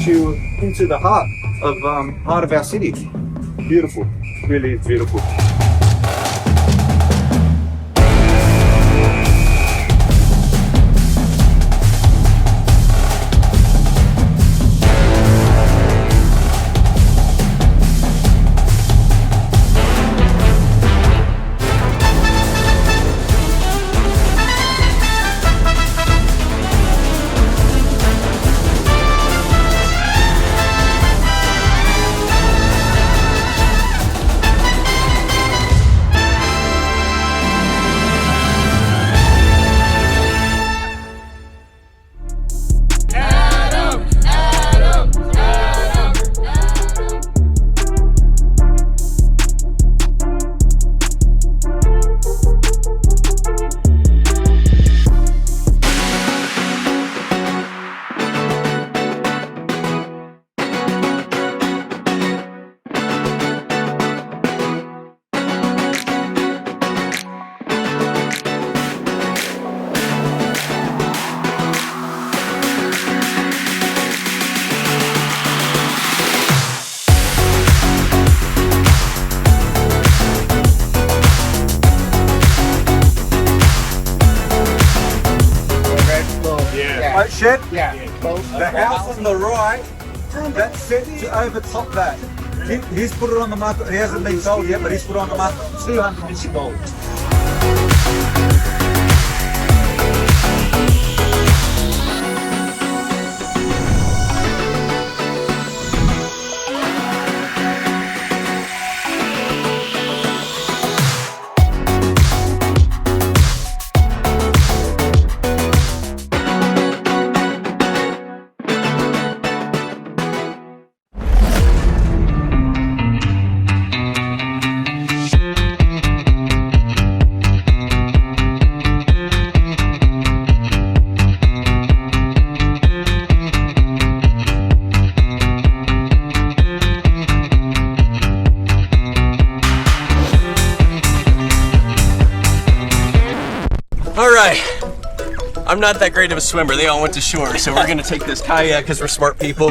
takes you into the heart of our city. Beautiful, really is beautiful. Shed? Yeah. The house on the right, that's set to overtop that. He's put it on the market, he hasn't been sold yet, but he's put it on the market for $200 million. Alright, I'm not that great of a swimmer. They all went to shore, so we're gonna take this kayak because we're smart people.